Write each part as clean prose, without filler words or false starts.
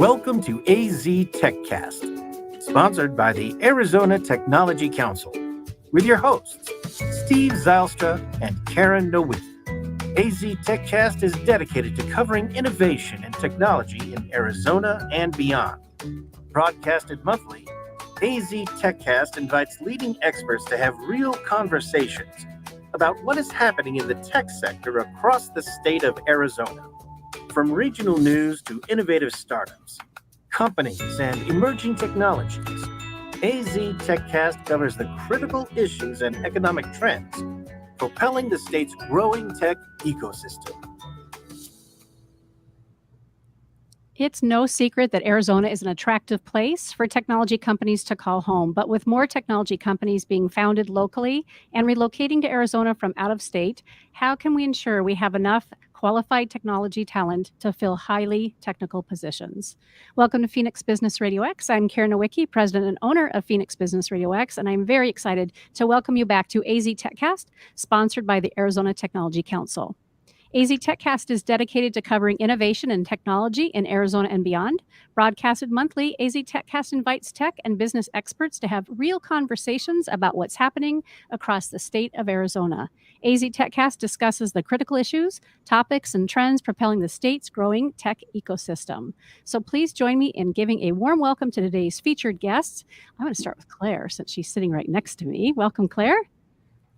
Welcome to AZ TechCast, sponsored by the Arizona Technology Council, with your hosts, Steve Zylstra and Karen Nowicki. AZ TechCast is dedicated to covering innovation and technology in Arizona and beyond. Broadcasted monthly, AZ TechCast invites leading experts to have real conversations about what is happening in the tech sector across the state of Arizona. From regional news to innovative startups, companies, and emerging technologies, AZ TechCast covers the critical issues and economic trends propelling the state's growing tech ecosystem. It's no secret that Arizona is an attractive place for technology companies to call home, but with more technology companies being founded locally and relocating to Arizona from out of state, how can we ensure we have enough qualified technology talent to fill highly technical positions? Welcome to Phoenix Business Radio X. I'm Karen Nowicki, president and owner of Phoenix Business Radio X, and I'm very excited to welcome you back to AZ TechCast, sponsored by the Arizona Technology Council. AZ TechCast is dedicated to covering innovation and technology in Arizona and beyond. Broadcasted monthly, AZ TechCast invites tech and business experts to have real conversations about what's happening across the state of Arizona. AZ TechCast discusses the critical issues, topics, and trends propelling the state's growing tech ecosystem. So please join me in giving a warm welcome to today's featured guests. I'm going to start with Claire since she's sitting right next to me. Welcome, Claire.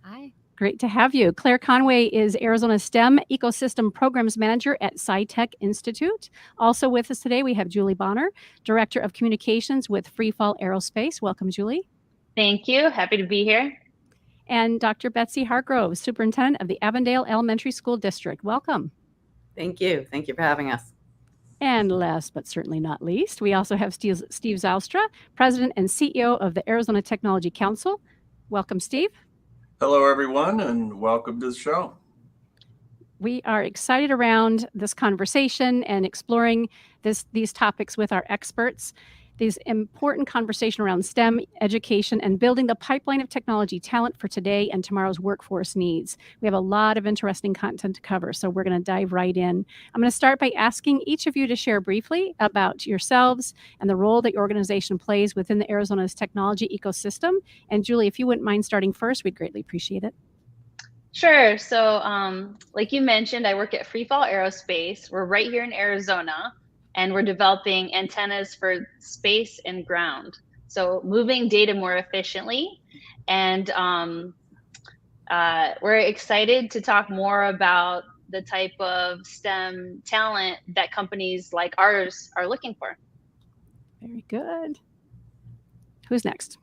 Hi. Great to have you. Claire Conway is Arizona STEM Ecosystem Programs Manager at SciTech Institute. Also with us today, we have Julie Bonner, Director of Communications with Freefall Aerospace. Welcome, Julie. Thank you. Happy to be here. And Dr. Betsy Hargrove, Superintendent of the Avondale Elementary School District. Welcome. Thank you. Thank you for having us. And last but certainly not least, we also have Steve Zylstra, President and CEO of the Arizona Technology Council. Welcome, Steve. Hello, everyone, and welcome to the show. We are excited around this conversation and exploring these topics with our experts. These important conversation around STEM education and building the pipeline of technology talent for today and tomorrow's workforce needs. We have a lot of interesting content to cover, so we're going to dive right in. I'm going to start by asking each of you to share briefly about yourselves and the role that your organization plays within the Arizona's technology ecosystem. And Julie, if you wouldn't mind starting first, we'd greatly appreciate it. Sure. So like you mentioned, I work at Freefall Aerospace. We're right here in Arizona, and we're developing antennas for space and ground. So moving data more efficiently. And we're excited to talk more about the type of STEM talent that companies like ours are looking for. Very good. Who's next?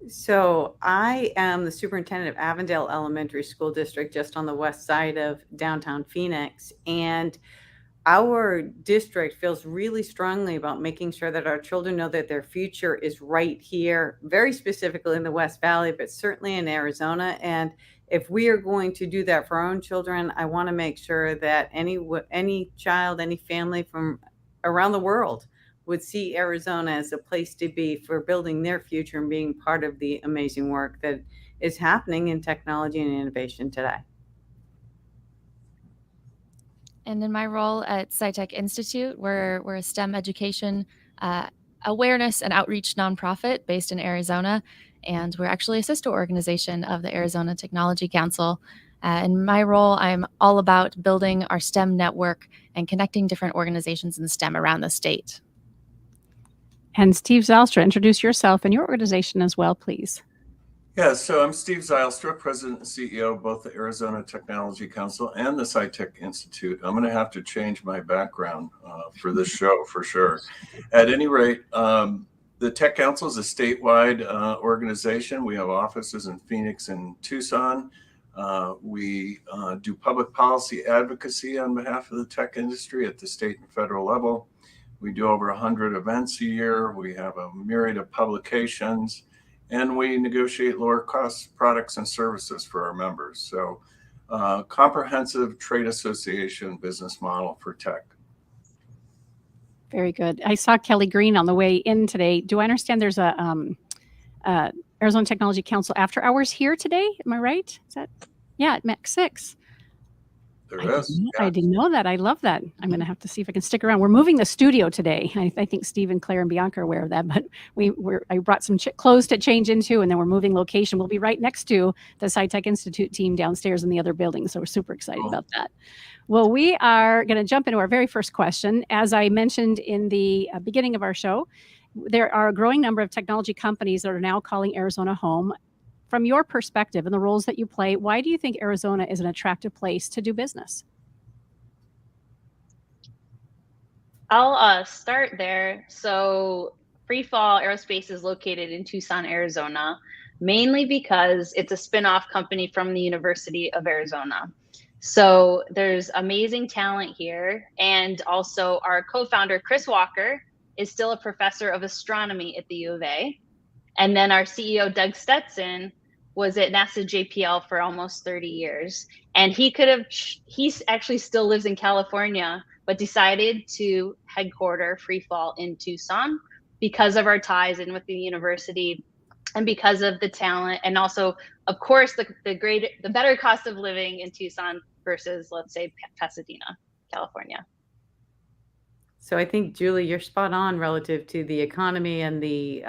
So I am the superintendent of Avondale Elementary School District, just on the west side of downtown Phoenix. And our district feels really strongly about making sure that our children know that their future is right here, very specifically in the West Valley, but certainly in Arizona. And if we are going to do that for our own children, I want to make sure that any child, any family from around the world would see Arizona as a place to be for building their future and being part of the amazing work that is happening in technology and innovation today. And in my role at SciTech Institute, we're a STEM education awareness and outreach nonprofit based in Arizona. And we're actually a sister organization of the Arizona Technology Council. In my role, I'm all about building our STEM network and connecting different organizations in STEM around the state. And Steve Zylstra, introduce yourself and your organization as well, please. Yeah, so I'm Steve Zylstra, President and CEO of both the Arizona Technology Council and the SciTech Institute. I'm going to have to change my background for this show for sure. At any rate, the Tech Council is a statewide organization. We have offices in Phoenix and Tucson. We do public policy advocacy on behalf of the tech industry at the state and federal level. We do over 100 events a year. We have a myriad of publications. And we negotiate lower cost products and services for our members. So comprehensive trade association business model for tech. Very good. I saw Kelly Green on the way in today. Do I understand there's a Arizona Technology Council after hours here today? Am I right? Is that, yeah, at MEC 6. There is. I didn't know that. I love that. I'm going to have to see if I can stick around. We're moving the studio today. I think Steve and Claire and Bianca are aware of that, but I brought some clothes to change into, and then we're moving location. We'll be right next to the SciTech Institute team downstairs in the other building. So we're super excited about that. Well, we are going to jump into our very first question. As I mentioned in the beginning of our show, there are a growing number of technology companies that are now calling Arizona home. From your perspective and the roles that you play, why do you think Arizona is an attractive place to do business? I'll start there. So, Freefall Aerospace is located in Tucson, Arizona, mainly because it's a spin-off company from the University of Arizona. So, there's amazing talent here. And also, our co founder, Chris Walker, is still a professor of astronomy at the U of A. And then our CEO, Doug Stetson, was at NASA JPL for almost 30 years. And he actually still lives in California, but decided to headquarter Freefall in Tucson because of our ties in with the university and because of the talent. And also, of course, the better cost of living in Tucson versus, let's say, Pasadena, California. So I think, Julie, you're spot on relative to the economy and the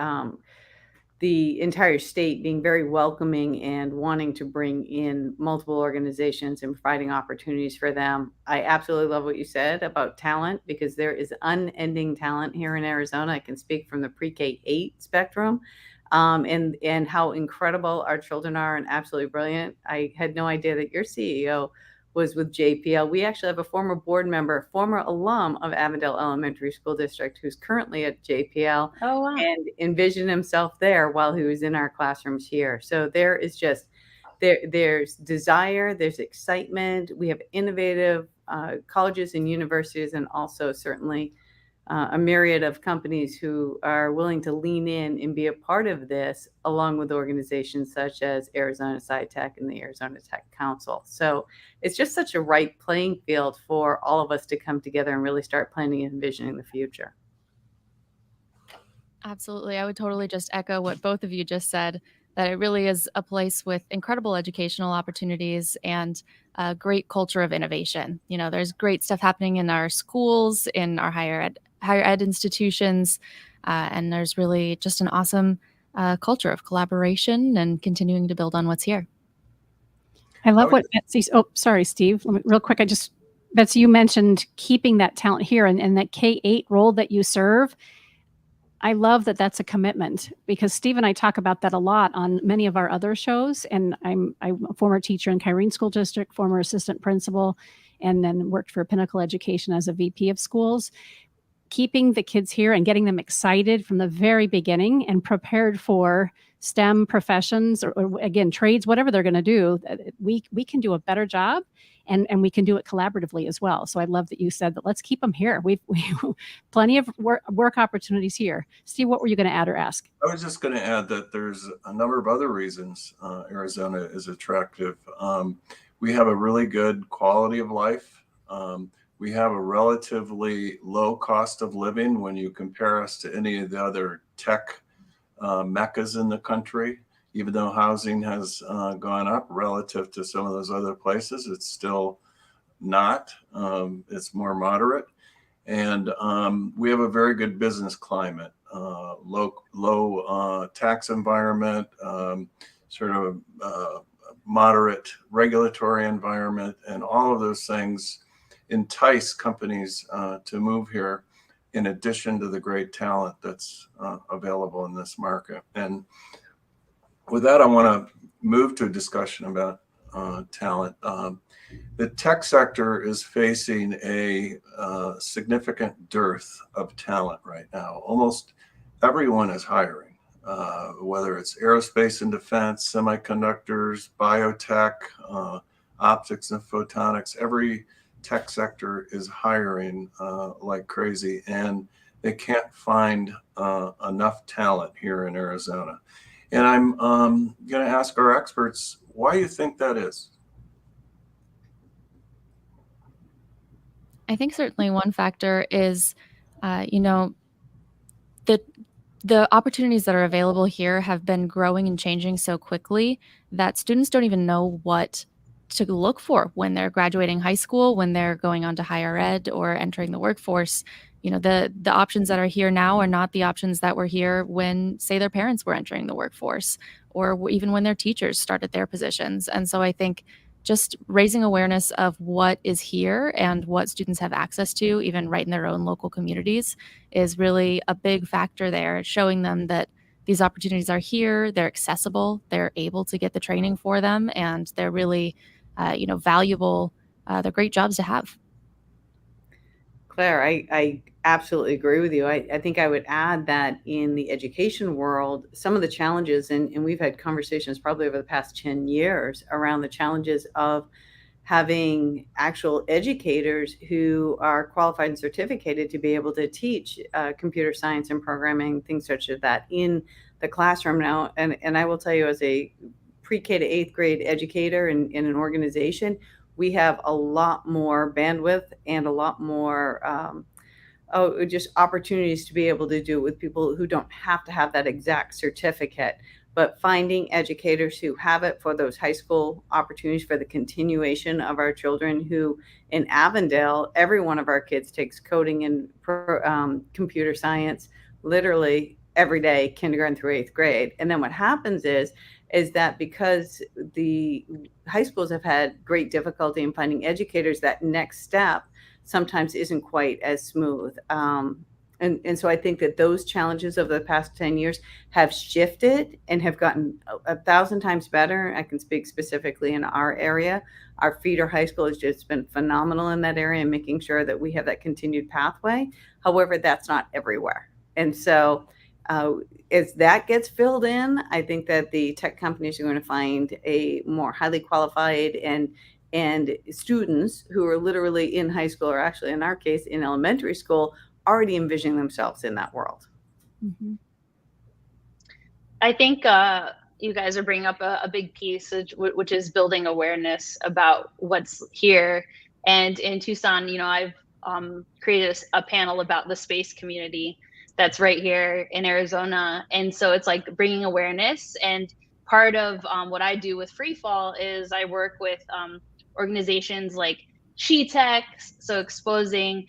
entire state being very welcoming and wanting to bring in multiple organizations and providing opportunities for them. I absolutely love what you said about talent, because there is unending talent here in Arizona. I can speak from the pre-K-8 spectrum, and how incredible our children are and absolutely brilliant. I had no idea that your CEO was with JPL. We actually have a former board member, former alum of Avondale Elementary School District, who's currently at JPL. Oh, wow. And envisioned himself there while he was in our classrooms here. So there is just, there's desire, there's excitement. We have innovative colleges and universities, and also certainly a myriad of companies who are willing to lean in and be a part of this, along with organizations such as Arizona SciTech and the Arizona Tech Council. So it's just such a right playing field for all of us to come together and really start planning and envisioning the future. Absolutely. I would totally just echo what both of you just said, that it really is a place with incredible educational opportunities and a great culture of innovation. You know, there's great stuff happening in our schools, in our higher ed institutions, and there's really just an awesome culture of collaboration and continuing to build on what's here. I love what Betsy, oh, sorry, Steve, real quick. Betsy, you mentioned keeping that talent here and that K-8 role that you serve. I love that that's a commitment, because Steve and I talk about that a lot on many of our other shows. And I'm a former teacher in Kyrene School District, former assistant principal, and then worked for Pinnacle Education as a VP of schools. Keeping the kids here and getting them excited from the very beginning and prepared for STEM professions or again, trades, whatever they're going to do, we can do a better job, and we can do it collaboratively as well. So I love that you said that let's keep them here. We've plenty of work opportunities here. Steve, what were you going to add or ask? I was just going to add that there's a number of other reasons Arizona is attractive. We have a really good quality of life. We have a relatively low cost of living when you compare us to any of the other tech meccas in the country. Even though housing has gone up relative to some of those other places, it's still not. It's more moderate. And we have a very good business climate, low tax environment, sort of moderate regulatory environment, and all of those things entice companies to move here, in addition to the great talent that's available in this market. And with that, I want to move to a discussion about talent. The tech sector is facing a significant dearth of talent right now. Almost everyone is hiring, whether it's aerospace and defense, semiconductors, biotech, optics and photonics. Every tech sector is hiring like crazy, and they can't find enough talent here in Arizona. And I'm going to ask our experts, why you think that is? I think certainly one factor is, the opportunities that are available here have been growing and changing so quickly that students don't even know what to look for when they're graduating high school, when they're going on to higher ed or entering the workforce. The options that are here now are not the options that were here when, say, their parents were entering the workforce, or even when their teachers started their positions. And so I think just raising awareness of what is here and what students have access to, even right in their own local communities, is really a big factor there, showing them that these opportunities are here, they're accessible, they're able to get the training for them, and they're really, valuable. They're great jobs to have. Claire, I absolutely agree with you. I think I would add that in the education world, some of the challenges, and we've had conversations probably over the past 10 years around the challenges of having actual educators who are qualified and certificated to be able to teach computer science and programming, things such as that in the classroom now. And I will tell you, as a pre-K to 8th grade educator in an organization, we have a lot more bandwidth and a lot more just opportunities to be able to do it with people who don't have to have that exact certificate, but finding educators who have it for those high school opportunities for the continuation of our children, who in Avondale, every one of our kids takes coding and computer science literally every day, kindergarten through 8th grade. And then what happens is that because the high schools have had great difficulty in finding educators, that next step sometimes isn't quite as smooth. And so I think that those challenges over the past 10 years have shifted and have gotten 1,000 times better. I can speak specifically in our area. Our feeder high school has just been phenomenal in that area and making sure that we have that continued pathway. However, that's not everywhere. And so as that gets filled in, I think that the tech companies are going to find a more highly qualified and students who are literally in high school, or actually in our case in elementary school, already envisioning themselves in that world. Mm-hmm. I think you guys are bringing up a big piece, which is building awareness about what's here. And in Tucson, I've created a panel about the space community that's right here in Arizona. And so it's like bringing awareness. And part of what I do with Free Fall is I work with organizations like She-Tech, so exposing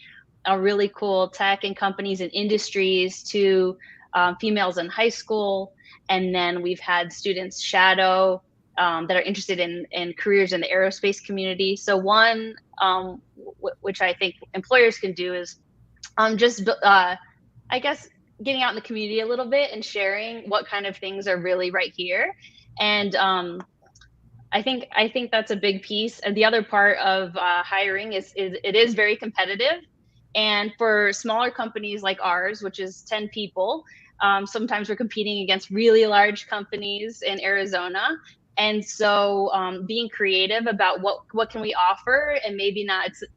really cool tech and companies and industries to females in high school. And then we've had students shadow that are interested in careers in the aerospace community. So one, which I think employers can do is I guess getting out in the community a little bit and sharing what kind of things are really right here. And I think that's a big piece. And the other part of hiring is it is very competitive. And for smaller companies like ours, which is 10 people, sometimes we're competing against really large companies in Arizona. And so being creative about what can we offer, and maybe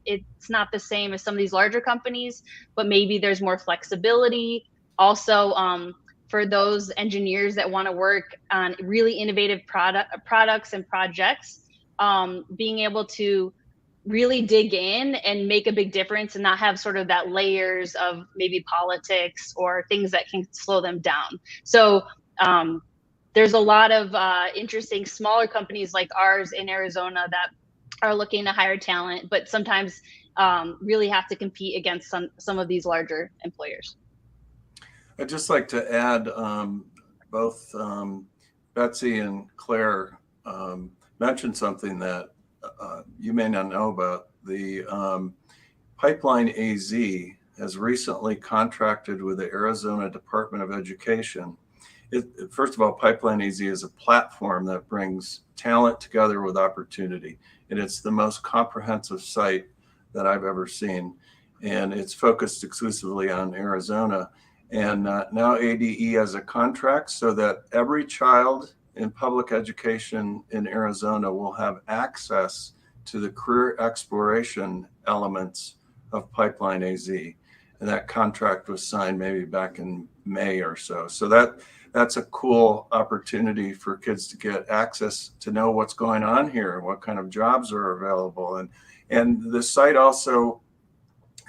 it's not the same as some of these larger companies, but maybe there's more flexibility. Also, for those engineers that want to work on really innovative products and projects, being able to really dig in and make a big difference and not have sort of that layers of maybe politics or things that can slow them down. So there's a lot of interesting smaller companies like ours in Arizona that are looking to hire talent, but sometimes really have to compete against some of these larger employers. I'd just like to add, both Betsy and Claire mentioned something that you may not know about. The Pipeline AZ has recently contracted with the Arizona Department of Education. First of all, Pipeline AZ is a platform that brings talent together with opportunity, and it's the most comprehensive site that I've ever seen. And it's focused exclusively on Arizona. And now ADE has a contract so that every child in public education in Arizona will have access to the career exploration elements of Pipeline AZ. And that contract was signed maybe back in May or so. So that's a cool opportunity for kids to get access to know what's going on here, what kind of jobs are available. And the site also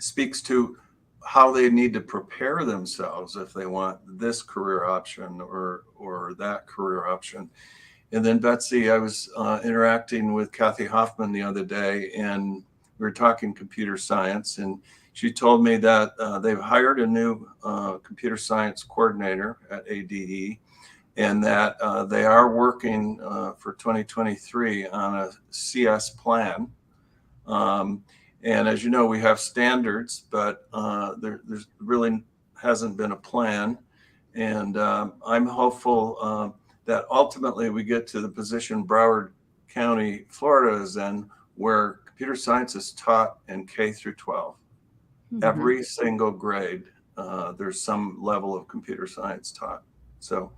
speaks to how they need to prepare themselves if they want this career option or that career option. And then Betsy, I was interacting with Kathy Hoffman the other day, and we were talking computer science, and she told me that they've hired a new computer science coordinator at ADE, and that they are working for 2023 on a CS plan. And as you know, we have standards, but there's really hasn't been a plan. And I'm hopeful that ultimately we get to the position Broward County, Florida is in, where computer science is taught in K through 12. Mhm. Every single grade, there's some level of computer science taught. So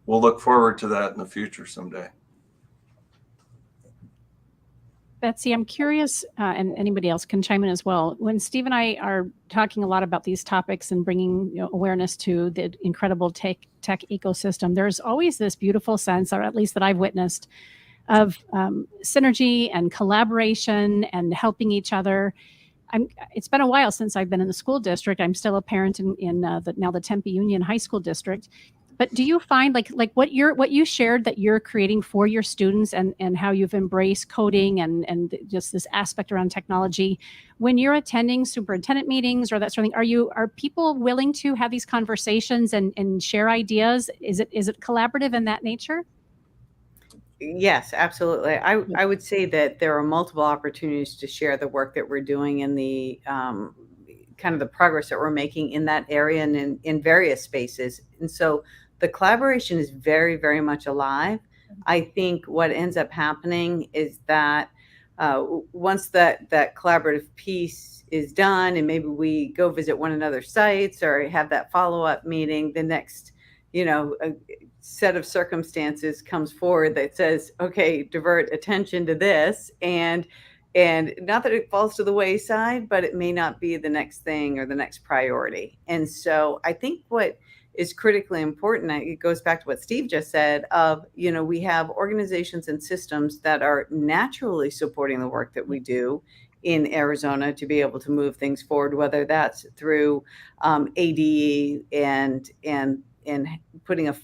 we'll look forward to that in the future someday. Betsy, I'm curious, and anybody else can chime in as well. When Steve and I are talking a lot about these topics and bringing awareness to the incredible tech ecosystem, there's always this beautiful sense, or at least that I've witnessed, of synergy and collaboration and helping each other. It's been a while since I've been in the school district. I'm still a parent in the Tempe Union High School District. But do you find like what you shared that you're creating for your students and how you've embraced coding and just this aspect around technology when you're attending superintendent meetings or that sort of thing? Are people willing to have these conversations and share ideas? Is it collaborative in that nature? Yes, absolutely. I would say that there are multiple opportunities to share the work that we're doing and the kind of the progress that we're making in that area and in various spaces. And so the collaboration is very, very much alive. I think what ends up happening is that once that collaborative piece is done and maybe we go visit one another's sites or have that follow-up meeting, the next set of circumstances comes forward that says, okay, divert attention to this, and not that it falls to the wayside, but it may not be the next thing or the next priority. And so I think what is critically important, it goes back to what Steve just said, of we have organizations and systems that are naturally supporting the work that we do in Arizona to be able to move things forward, whether that's through ADE and putting a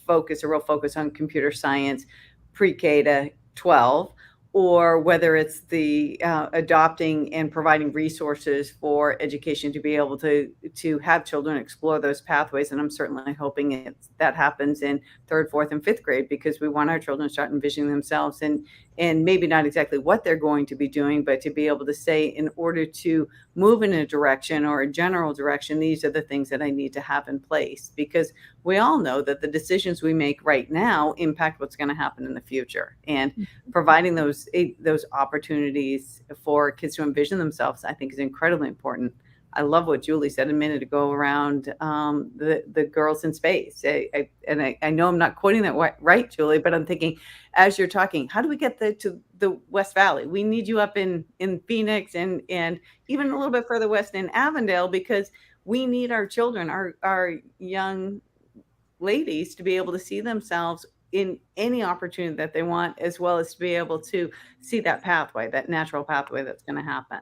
real focus on computer science pre-K to 12, or whether it's the adopting and providing resources for education to be able to have children explore those pathways. And I'm certainly hoping that happens in 3rd, 4th, and 5th grade, because we want our children to start envisioning themselves and maybe not exactly what they're going to be doing, but to be able to say, in order to move in a direction or a general direction, these are the things that I need to have in place. Because we all know that the decisions we make right now impact what's going to happen in the future. And providing those opportunities for kids to envision themselves, I think, is incredibly important. I love what Julie said a minute ago around the girls in space. I know I'm not quoting that right, Julie, but I'm thinking, as you're talking, how do we get to the West Valley? We need you up in Phoenix and even a little bit further west in Avondale, because we need our children, our young ladies, to be able to see themselves in any opportunity that they want, as well as to be able to see that pathway, that natural pathway that's going to happen.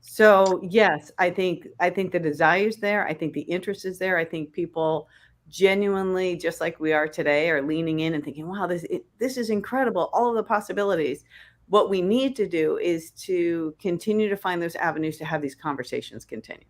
So yes, I think the desire is there. I think the interest is there. I think people genuinely, just like we are today, are leaning in and thinking, wow, this is incredible, all of the possibilities. What we need to do is to continue to find those avenues to have these conversations continue.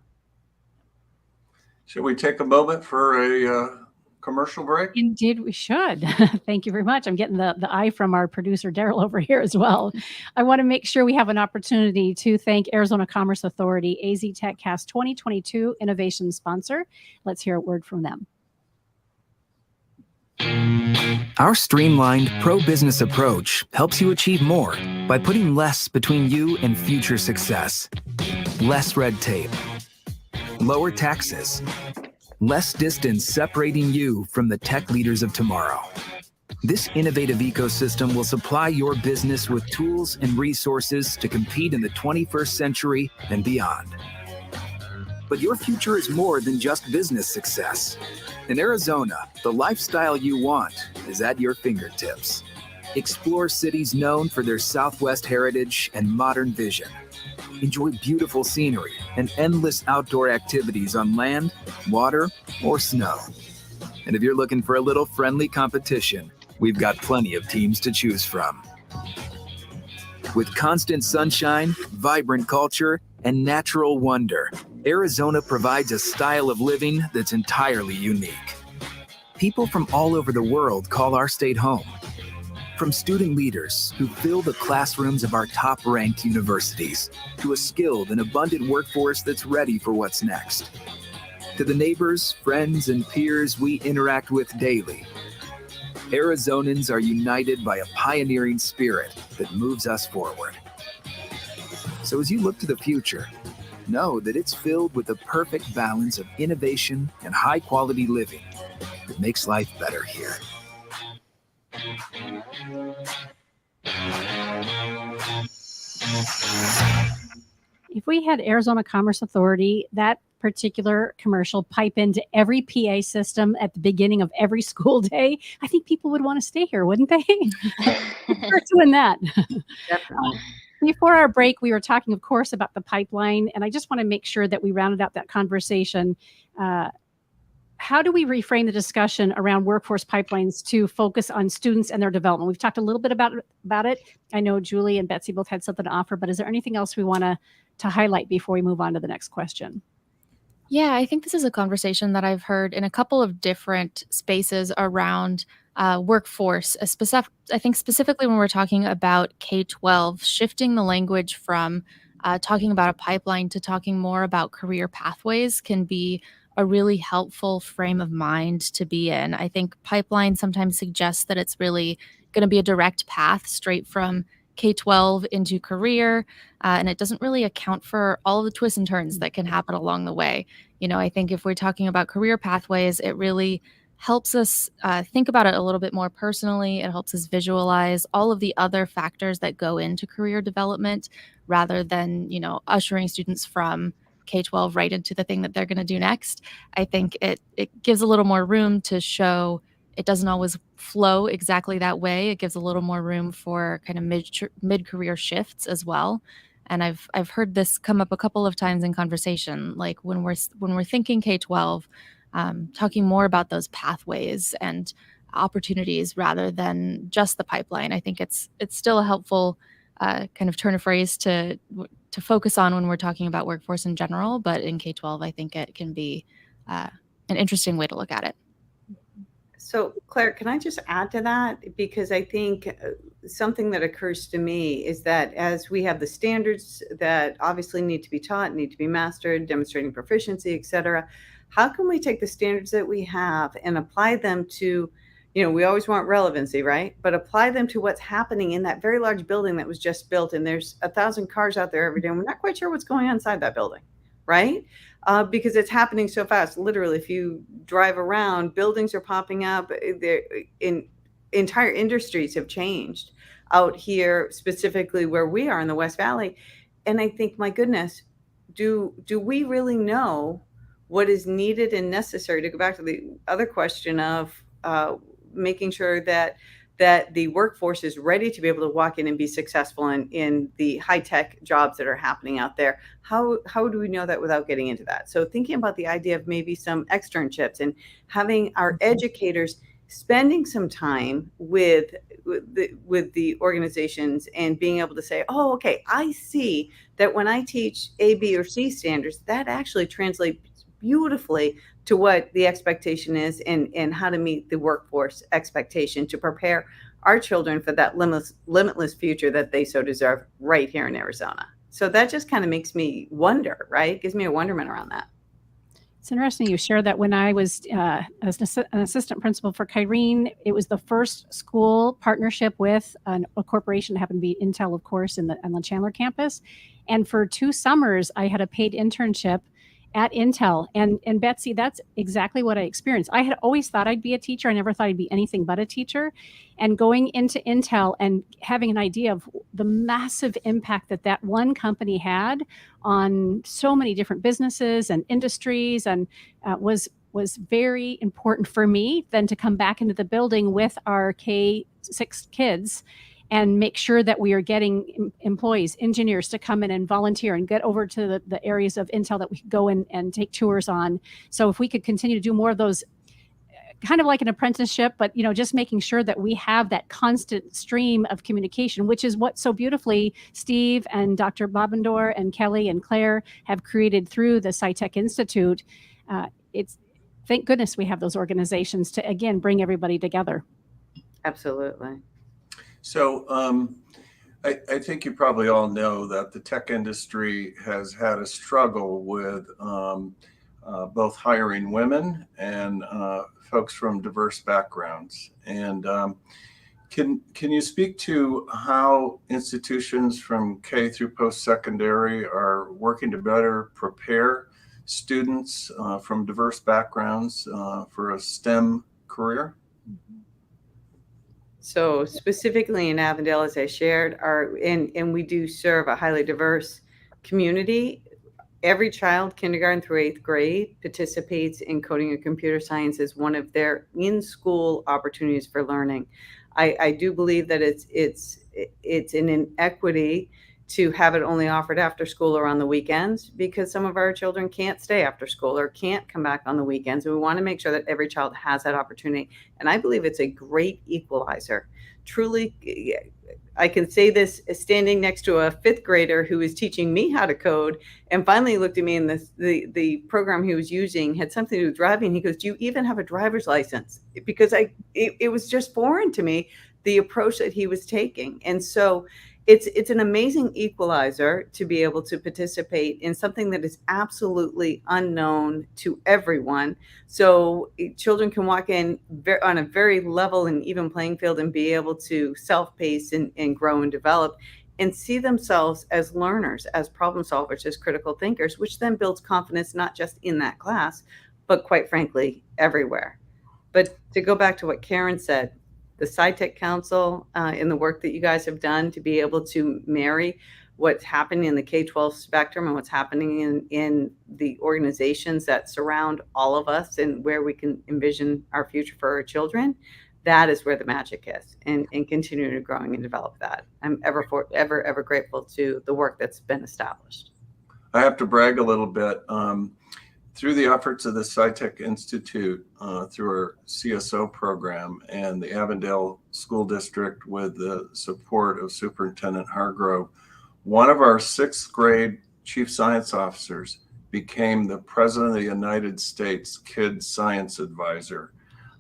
Should we take a moment for a commercial break? Indeed, we should. Thank you very much. I'm getting the eye from our producer, Daryl, over here as well. I want to make sure we have an opportunity to thank Arizona Commerce Authority, AZ TechCast 2022 Innovation Sponsor. Let's hear a word from them. Our streamlined pro-business approach helps you achieve more by putting less between you and future success. Less red tape, lower taxes, less distance separating you from the tech leaders of tomorrow. This innovative ecosystem will supply your business with tools and resources to compete in the 21st century and beyond. But your future is more than just business success. In Arizona, the lifestyle you want is at your fingertips. Explore cities known for their Southwest heritage and modern vision. Enjoy beautiful scenery and endless outdoor activities on land, water, or snow. And if you're looking for a little friendly competition, we've got plenty of teams to choose from. With constant sunshine, vibrant culture, and natural wonder, Arizona provides a style of living that's entirely unique. People from all over the world call our state home. From student leaders who fill the classrooms of our top-ranked universities, to a skilled and abundant workforce that's ready for what's next. To the neighbors, friends, and peers we interact with daily, Arizonans are united by a pioneering spirit that moves us forward. So as you look to the future, know that it's filled with the perfect balance of innovation and high-quality living that makes life better here. If we had Arizona Commerce Authority, that particular commercial pipe into every PA system at the beginning of every school day, I think people would want to stay here, wouldn't they? We're doing that. Definitely. Before our break, we were talking, of course, about the pipeline, and I just want to make sure that we rounded out that conversation. How do we reframe the discussion around workforce pipelines to focus on students and their development? We've talked a little bit about it. I know Julie and Betsy both had something to offer, but is there anything else we want to highlight before we move on to the next question? Yeah, I think this is a conversation that I've heard in a couple of different spaces around workforce. I think specifically when we're talking about K-12, shifting the language from talking about a pipeline to talking more about career pathways can be a really helpful frame of mind to be in. I think pipeline sometimes suggests that it's really going to be a direct path straight from K-12 into career, and it doesn't really account for all of the twists and turns that can happen along the way. I think if we're talking about career pathways, it really helps us think about it a little bit more personally. It helps us visualize all of the other factors that go into career development rather than, ushering students from K-12 right into the thing that they're going to do next. I think it gives a little more room to show it doesn't always flow exactly that way. It gives a little more room for kind of mid-career shifts as well. And I've heard this come up a couple of times in conversation, like when we're thinking K-12, talking more about those pathways and opportunities rather than just the pipeline. I think it's still a helpful kind of turn of phrase to focus on when we're talking about workforce in general, but in K-12, I think it can be an interesting way to look at it. So, Claire, can I just add to that? Because I think something that occurs to me is that as we have the standards that obviously need to be taught, need to be mastered, demonstrating proficiency, et cetera, how can we take the standards that we have and apply them to, we always want relevancy, right? But apply them to what's happening in that very large building that was just built, and there's 1,000 cars out there every day, and we're not quite sure what's going on inside that building, right? Because it's happening so fast. Literally, if you drive around, buildings are popping up. Entire industries have changed out here, specifically where we are in the West Valley. And I think, my goodness, do we really know what is needed and necessary, to go back to the other question of making sure that the workforce is ready to be able to walk in and be successful in the high-tech jobs that are happening out there? How do we know that without getting into that? So thinking about the idea of maybe some externships and having our educators spending some time with the organizations and being able to say, oh, okay, I see that when I teach A, B, or C standards, that actually translates beautifully to what the expectation is and how to meet the workforce expectation to prepare our children for that limitless future that they so deserve right here in Arizona. So that just kind of makes me wonder, right? Gives me a wonderment around that. It's interesting you shared that. When I was as an assistant principal for Kyrene, it was the first school partnership with a corporation that happened to be Intel, of course, on the Chandler campus. And for 2 summers, I had a paid internship at Intel. And Betsy, that's exactly what I experienced. I had always thought I'd be a teacher. I never thought I'd be anything but a teacher. And going into Intel and having an idea of the massive impact that one company had on so many different businesses and industries, and was very important for me then to come back into the building with our K-6 kids and make sure that we are getting employees, engineers to come in and volunteer and get over to the areas of Intel that we could go in and take tours on. So if we could continue to do more of those kind of like an apprenticeship, but just making sure that we have that constant stream of communication, which is what so beautifully Steve and Dr. Bobendor and Kelly and Claire have created through the SciTech Institute. It's thank goodness we have those organizations to, again, bring everybody together. Absolutely. So I think you probably all know that the tech industry has had a struggle with both hiring women and folks from diverse backgrounds. And can you speak to how institutions from K through post-secondary are working to better prepare students from diverse backgrounds for a STEM career? So specifically in Avondale, as I shared, and we do serve a highly diverse community. Every child, kindergarten through 8th grade, participates in coding and computer science as one of their in-school opportunities for learning. I do believe that it's an inequity to have it only offered after school or on the weekends, because some of our children can't stay after school or can't come back on the weekends. And we want to make sure that every child has that opportunity. And I believe it's a great equalizer. Truly, I can say this standing next to a 5th grader who was teaching me how to code, and finally looked at me, and the program he was using had something to do with driving. He goes, "Do you even have a driver's license?" Because it was just foreign to me, the approach that he was taking. And so it's an amazing equalizer to be able to participate in something that is absolutely unknown to everyone. So children can walk in on a very level and even playing field and be able to self-pace and grow and develop and see themselves as learners, as problem solvers, as critical thinkers, which then builds confidence not just in that class, but quite frankly, everywhere. But to go back to what Karen said, the SciTech Council in the work that you guys have done to be able to marry what's happening in the K-12 spectrum and what's happening in the organizations that surround all of us and where we can envision our future for our children, that is where the magic is, and continuing to growing and develop that. I'm ever grateful to the work that's been established. I have to brag a little bit. Through the efforts of the SciTech Institute, through our CSO program and the Avondale School District with the support of Superintendent Hargrove, one of our 6th grade chief science officers became the President of the United States Kids Science Advisor.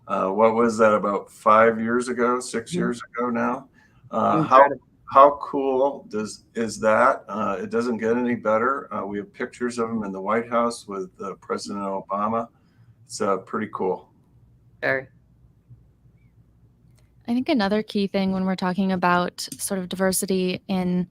What was that, about 5 years ago, 6 years ago now? How cool is that? It doesn't get any better. We have pictures of him in the White House with President Obama. It's pretty cool. Very. I think another key thing when we're talking about sort of diversity in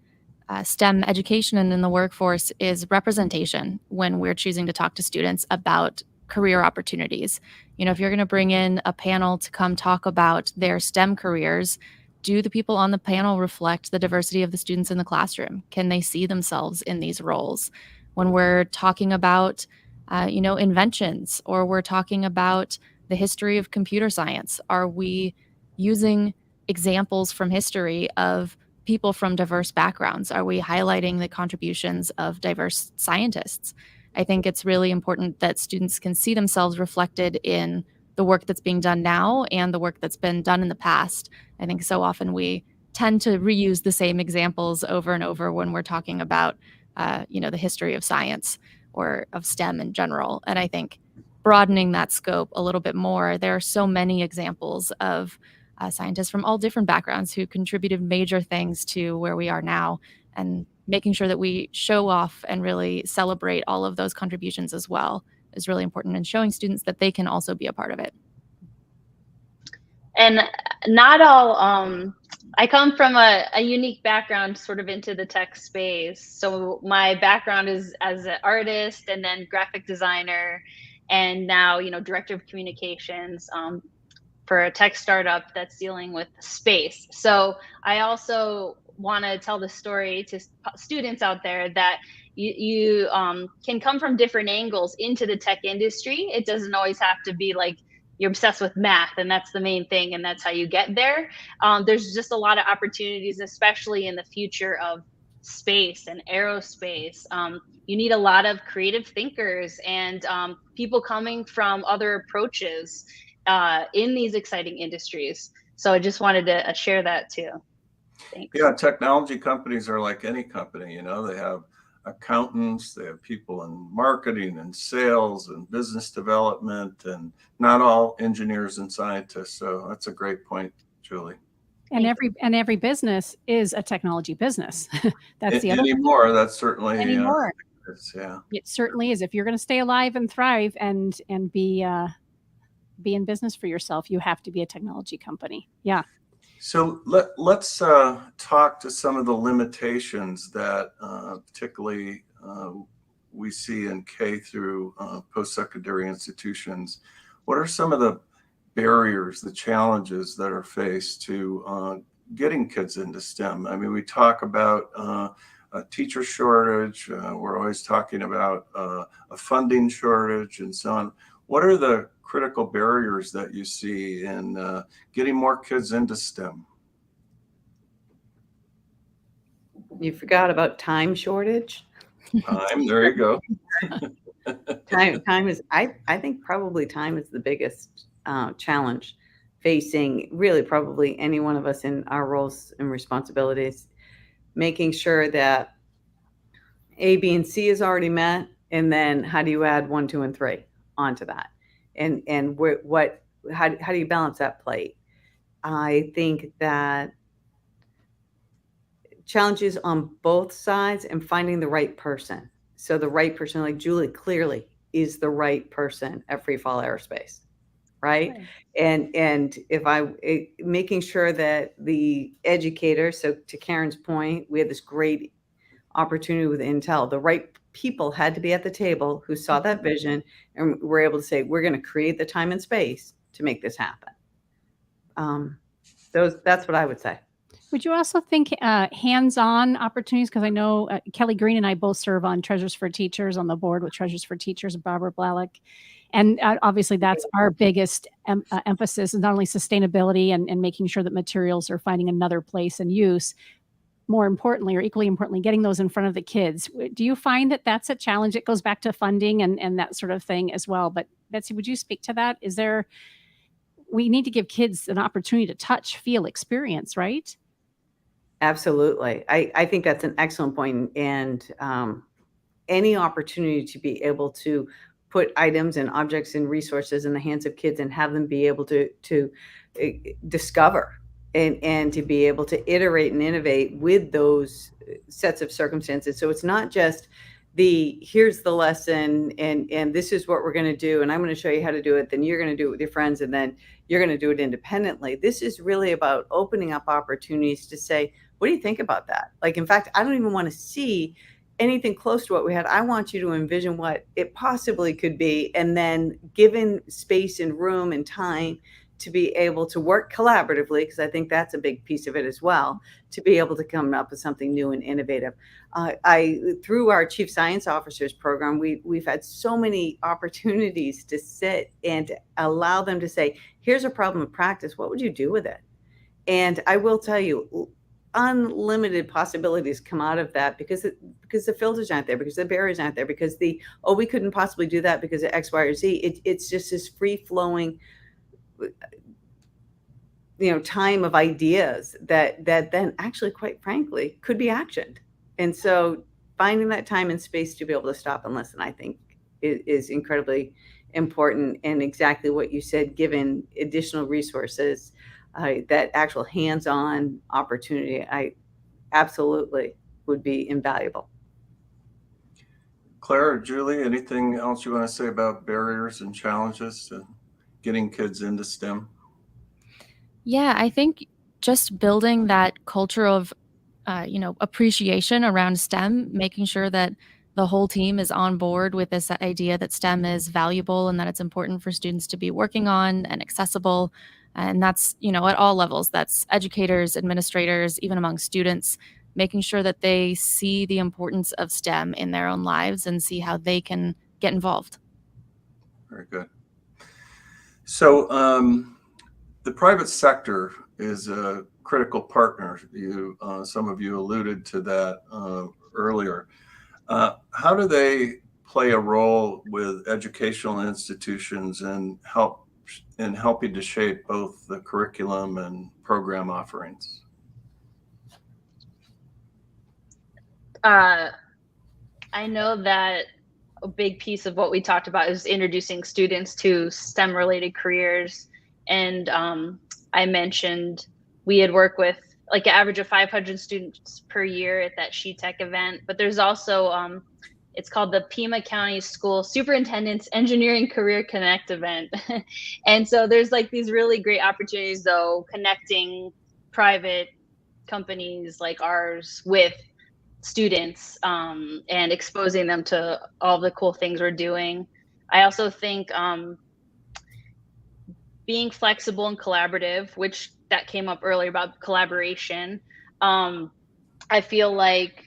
STEM education and in the workforce is representation when we're choosing to talk to students about career opportunities. If you're going to bring in a panel to come talk about their STEM careers, do the people on the panel reflect the diversity of the students in the classroom? Can they see themselves in these roles? When we're talking about, inventions, or we're talking about the history of computer science, are we using examples from history of people from diverse backgrounds? Are we highlighting the contributions of diverse scientists? I think it's really important that students can see themselves reflected in the work that's being done now and the work that's been done in the past. I think so often we tend to reuse the same examples over and over when we're talking about, the history of science or of STEM in general. And I think broadening that scope a little bit more, there are so many examples of scientists from all different backgrounds who contributed major things to where we are now, and making sure that we show off and really celebrate all of those contributions as well is really important, and showing students that they can also be a part of it. And not all, I come from a unique background sort of into the tech space. So my background is as an artist and then graphic designer, and now, director of communications for a tech startup that's dealing with space. So I also want to tell the story to students out there that you can come from different angles into the tech industry. It doesn't always have to be like you're obsessed with math and that's the main thing and that's how you get there. There's just a lot of opportunities, especially in the future of space and aerospace. You need a lot of creative thinkers and people coming from other approaches. in these exciting industries. So I just wanted to share that too. Thanks. Yeah, technology companies are like any company, they have accountants, they have people in marketing and sales and business development, and not all engineers and scientists. So that's a great point, Julie. And every business is a technology business. That's the other Anymore, that's certainly anymore. Yeah. It certainly is. If you're going to stay alive and thrive and be in business for yourself, you have to be a technology company. Yeah. So let's talk to some of the limitations that particularly we see in K through post-secondary institutions. What are some of the barriers, the challenges that are faced to getting kids into STEM? I mean, we talk about a teacher shortage. We're always talking about a funding shortage and so on. What are the critical barriers that you see in getting more kids into STEM? You forgot about time shortage. There you go. Time is, I think probably time is the biggest challenge facing really probably any one of us in our roles and responsibilities, making sure that A, B, and C is already met, and then how do you add 1, 2, and 3 onto that, and how do you balance that plate? I think that challenges on both sides and finding the right person. So the right person, like Julie, clearly is the right person at Free Fall Aerospace, right? And making sure that the educator, so to Karen's point, we had this great opportunity with Intel. The right people had to be at the table who saw that vision and were able to say, we're going to create the time and space to make this happen. That's what I would say. Would you also think hands-on opportunities? Because I know Kelly Green and I both serve on Treasures for Teachers, on the board with Treasures for Teachers, Barbara Blalock. And obviously that's our biggest emphasis, is not only sustainability and making sure that materials are finding another place and use, more importantly, or equally importantly, getting those in front of the kids. Do you find that that's a challenge? It goes back to funding and that sort of thing as well. But Betsy, would you speak to that? We need to give kids an opportunity to touch, feel, experience, right? Absolutely. I think that's an excellent point. And any opportunity to be able to put items and objects and resources in the hands of kids and have them be able to discover and to be able to iterate and innovate with those sets of circumstances. So it's not just here's the lesson and this is what we're going to do, and I'm going to show you how to do it, then you're going to do it with your friends, and then you're going to do it independently. This is really about opening up opportunities to say, what do you think about that? Like, in fact, I don't even want to see anything close to what we had. I want you to envision what it possibly could be, and then given space and room and time to be able to work collaboratively, because I think that's a big piece of it as well, to be able to come up with something new and innovative. Through our Chief Science Officers program, we've had so many opportunities to sit and allow them to say, here's a problem of practice. What would you do with it? And I will tell you, unlimited possibilities come out of that because the filters aren't there, because the barriers aren't there, because we couldn't possibly do that because of X, Y, or Z. It's just this free flowing, time of ideas that then actually, quite frankly, could be actioned. And so finding that time and space to be able to stop and listen, I think is incredibly important. And exactly what you said, given additional resources, that actual hands-on opportunity, I absolutely would be invaluable. Claire or Julie, anything else you want to say about barriers and challenges to getting kids into STEM? Yeah, I think just building that culture of, appreciation around STEM, making sure that the whole team is on board with this idea that STEM is valuable and that it's important for students to be working on and accessible. And that's, at all levels. That's educators, administrators, even among students, making sure that they see the importance of STEM in their own lives and see how they can get involved. Very good. So the private sector is a critical partner. Some of you alluded to that earlier. How do they play a role with educational institutions and help in helping to shape both the curriculum and program offerings? I know that a big piece of what we talked about is introducing students to STEM related careers. And I mentioned we had worked with like an average of 500 students per year at that SheTech event. But there's also, it's called the Pima County School Superintendent's Engineering Career Connect event. And so there's like these really great opportunities though, connecting private companies like ours with students and exposing them to all the cool things we're doing. I also think being flexible and collaborative, which that came up earlier about collaboration. I feel like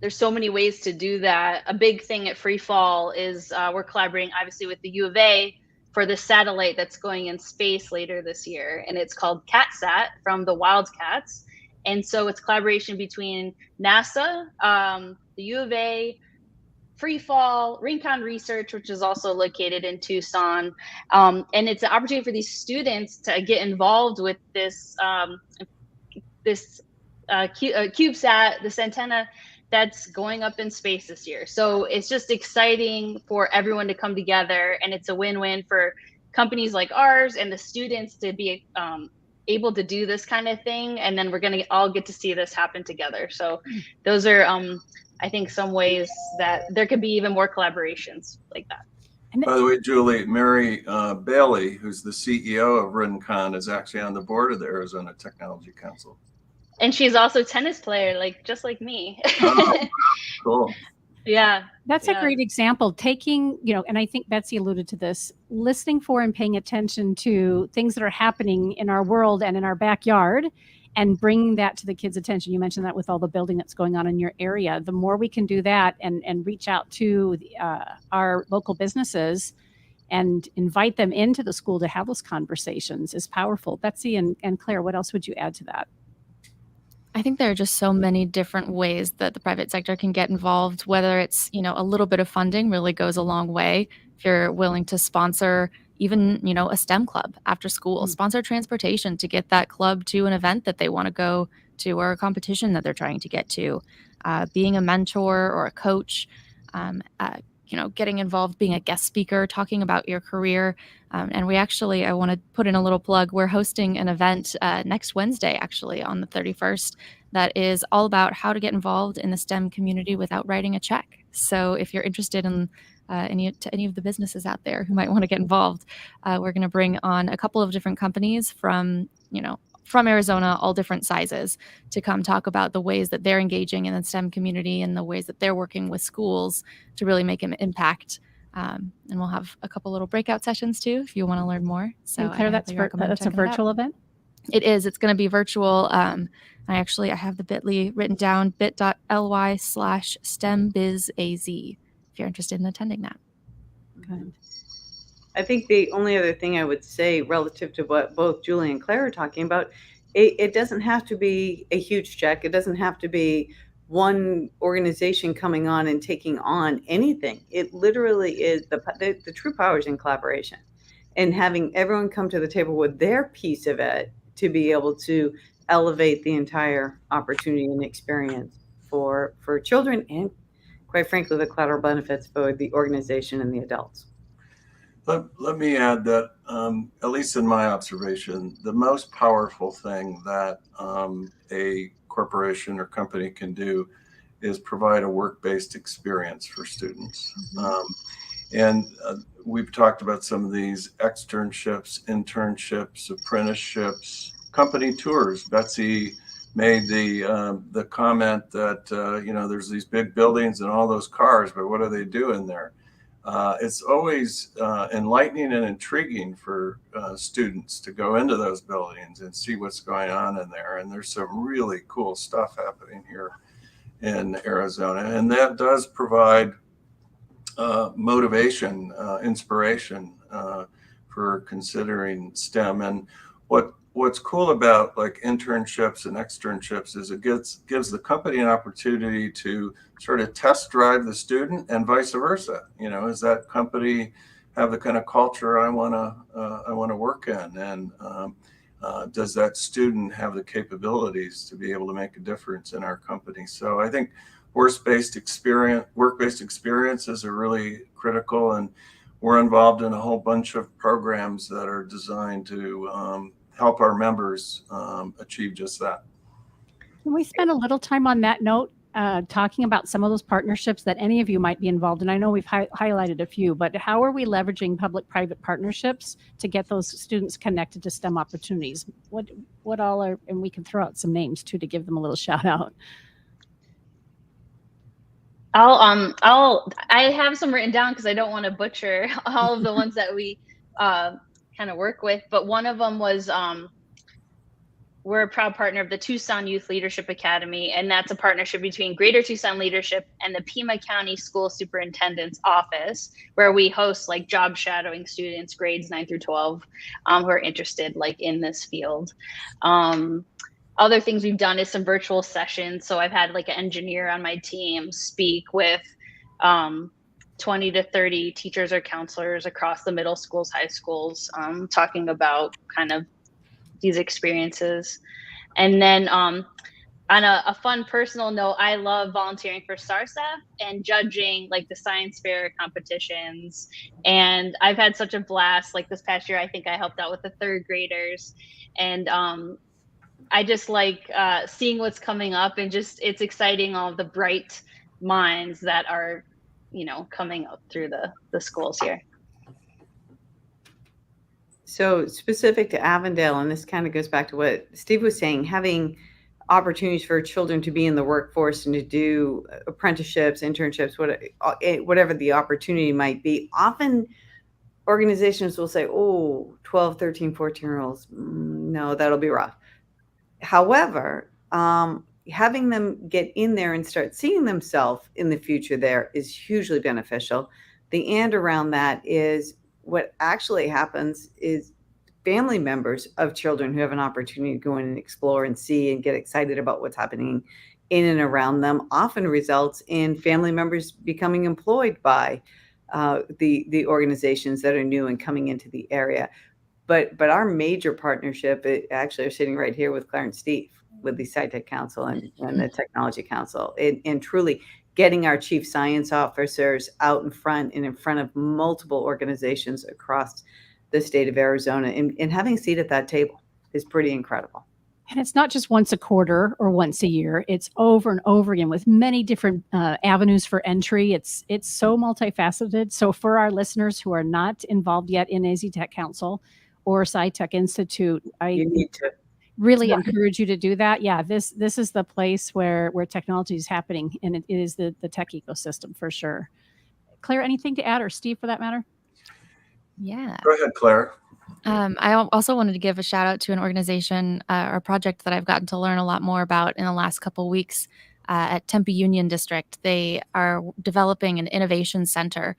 there's so many ways to do that. A big thing at Free Fall is we're collaborating obviously with the U of A for the satellite that's going in space later this year. And it's called CatSat from the Wildcats. And so it's collaboration between NASA, the U of A, Free Fall, Rincon Research, which is also located in Tucson. And it's an opportunity for these students to get involved with this CubeSat, this antenna that's going up in space this year. So it's just exciting for everyone to come together, and it's a win-win for companies like ours and the students to be able to do this kind of thing. And then we're going to all get to see this happen together. So those are, I think, some ways that there could be even more collaborations like that. By the way, Julie, Mary Bailey, who's the CEO of Rincon, is actually on the board of the Arizona Technology Council. And she's also a tennis player, like just like me. Oh, cool. Yeah. That's a great example. Taking, and I think Betsy alluded to this, listening for and paying attention to things that are happening in our world and in our backyard and bringing that to the kids' attention. You mentioned that with all the building that's going on in your area. The more we can do that and reach out to our local businesses and invite them into the school to have those conversations is powerful. Betsy and Claire, what else would you add to that? I think there are just so many different ways that the private sector can get involved, whether it's, a little bit of funding really goes a long way. If you're willing to sponsor even, a STEM club after school, sponsor transportation to get that club to an event that they want to go to or a competition that they're trying to get to, being a mentor or a coach, getting involved, being a guest speaker, talking about your career. And I want to put in a little plug. We're hosting an event next Wednesday, actually, on the 31st, that is all about how to get involved in the STEM community without writing a check. So if you're interested in any of the businesses out there who might want to get involved, we're going to bring on a couple of different companies from Arizona, all different sizes, to come talk about the ways that they're engaging in the STEM community and the ways that they're working with schools to really make an impact. And we'll have a couple little breakout sessions too, if you want to learn more. So and Claire, that's a virtual event? It is. It's going to be virtual. I have the bit.ly written down, bit.ly/STEMBizAZ, if you're interested in attending that. Good. I think the only other thing I would say relative to what both Julie and Claire are talking about, it doesn't have to be a huge check. It doesn't have to be one organization coming on and taking on anything. It literally is the true power is in collaboration and having everyone come to the table with their piece of it to be able to elevate the entire opportunity and experience for children and, quite frankly, the collateral benefits for the organization and the adults. Let me add that, at least in my observation, the most powerful thing that a corporation or company can do is provide a work-based experience for students. And we've talked about some of these externships, internships, apprenticeships, company tours. Betsy made the comment that, there's these big buildings and all those cars, but what do they do in there? It's always enlightening and intriguing for students to go into those buildings and see what's going on in there. And there's some really cool stuff happening here in Arizona. And that does provide motivation, inspiration for considering STEM. And what's cool about like internships and externships is it gives the company an opportunity to sort of test drive the student and vice versa. As that company have the kind of culture I want to work in? And does that student have the capabilities to be able to make a difference in our company? So I think work-based experiences are really critical, and we're involved in a whole bunch of programs that are designed to help our members achieve just that. Can we spend a little time on that note, talking about some of those partnerships that any of you might be involved in? I know we've highlighted a few, but how are we leveraging public-private partnerships to get those students connected to STEM opportunities? What all are, and we can throw out some names too to give them a little shout out. I have some written down because I don't want to butcher all of the ones that we kind of work with, but one of them was we're a proud partner of the Tucson Youth Leadership Academy, and that's a partnership between Greater Tucson Leadership and the Pima County School Superintendent's Office, where we host like job shadowing students, grades 9 through 12, who are interested like in this field. Other things we've done is some virtual sessions. So I've had like an engineer on my team speak with 20 to 30 teachers or counselors across the middle schools, high schools, talking about kind of these experiences. And then on a fun personal note, I love volunteering for SARSAF and judging like the science fair competitions. And I've had such a blast. Like this past year, I think I helped out with the third graders. And I just like seeing what's coming up, and just it's exciting, all of the bright minds that are, you know, coming up through the schools here. So specific to Avondale, and this kind of goes back to what Steve was saying, having opportunities for children to be in the workforce and to do apprenticeships, internships, whatever the opportunity might be. Often organizations will say, oh, 12, 13, 14-year-olds, no, that'll be rough. However, having them get in there and start seeing themselves in the future there is hugely beneficial. The and around that is what actually happens is family members of children who have an opportunity to go in and explore and see and get excited about what's happening in and around them often results in family members becoming employed by the organizations that are new and coming into the area. But our major partnership, actually are sitting right here with Claire and Steve, with the SciTech Council and the Technology Council, and truly getting our chief science officers out in front and in front of multiple organizations across the state of Arizona, and having a seat at that table is pretty incredible. And it's not just once a quarter or once a year. It's over and over again with many different avenues for entry. It's so multifaceted. So for our listeners who are not involved yet in AZ Tech Council or SciTech Institute, You need to really encourage you to do that. Yeah, this is the place where technology is happening, and it is the tech ecosystem for sure. Claire, anything to add, or Steve for that matter? Yeah. Go ahead, Claire. I also wanted to give a shout out to an organization or project that I've gotten to learn a lot more about in the last couple of weeks at Tempe Union District. They are developing an innovation center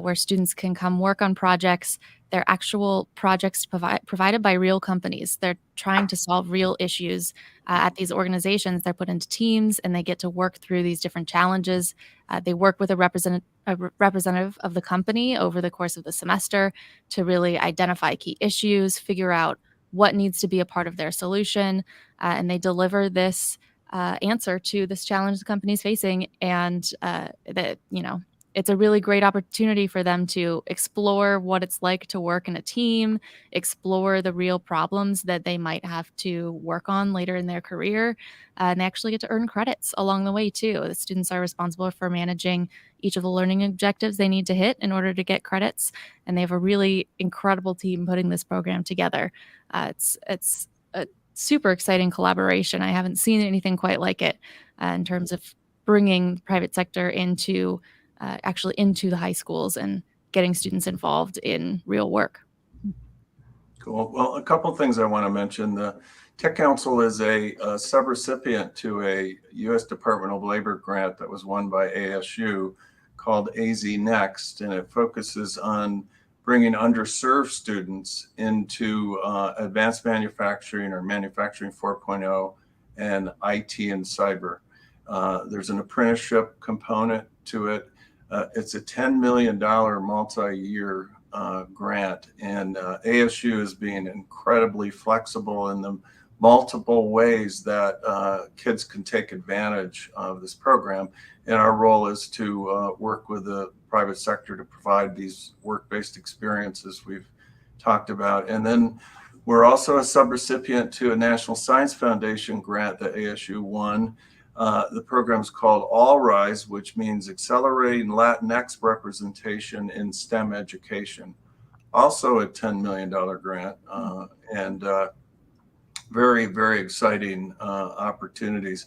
where students can come work on projects. They're actual projects provided by real companies. They're trying to solve real issues at these organizations. They're put into teams and they get to work through these different challenges. They work with a representative of the company over the course of the semester to really identify key issues, figure out what needs to be a part of their solution, and they deliver this answer to this challenge the company's facing. And that, you know, it's a really great opportunity for them to explore what it's like to work in a team, explore the real problems that they might have to work on later in their career. And they actually get to earn credits along the way, too. The students are responsible for managing each of the learning objectives they need to hit in order to get credits. And they have a really incredible team putting this program together. It's a super exciting collaboration. I haven't seen anything quite like it in terms of bringing the private sector into the high schools and getting students involved in real work. Cool. Well, a couple of things I want to mention. The Tech Council is a subrecipient to a U.S. Department of Labor grant that was won by ASU called AZ Next, and it focuses on bringing underserved students into advanced manufacturing or manufacturing 4.0 and IT and cyber. There's an apprenticeship component to it. It's a $10 million multi-year grant, and ASU is being incredibly flexible in the multiple ways that kids can take advantage of this program. And our role is to work with the private sector to provide these work-based experiences we've talked about. And then we're also a subrecipient to a National Science Foundation grant that ASU won. The program is called All Rise, which means Accelerating Latinx Representation in STEM Education. Also a $10 million grant, and very, very exciting opportunities.